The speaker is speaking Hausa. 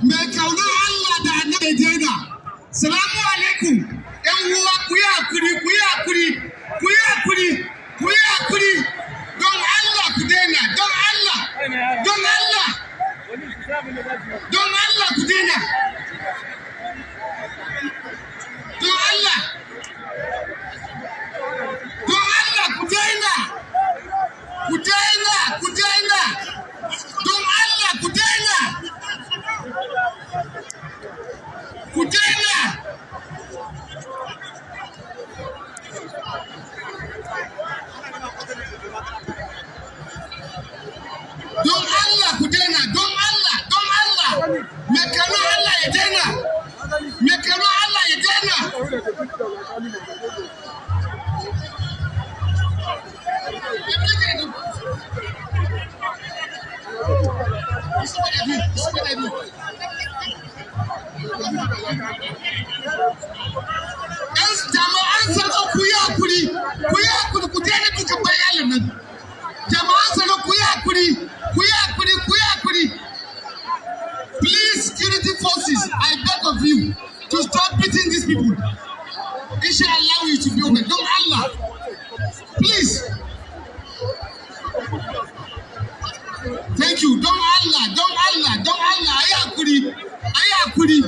mai kauna Allah da annabi daina. Salamu alaikum ƴan uwa, ku yi hakuri don Allah ku daina, don Allah ku daina, don Allah ku daina, don Allah ku daina. Don Allah ku daina, don Allah. Me kano Allah ya daina. Jama'an tsaro ku yi hakuri, ku daina duka bayanan nan. Jama'an tsaro ku yi hakuri. Please, security forces, I beg of you to stop beating these people. Inshallah, you should be okay. Don't Allah. Please. Thank you. Don't Allah. Ayi hakuri.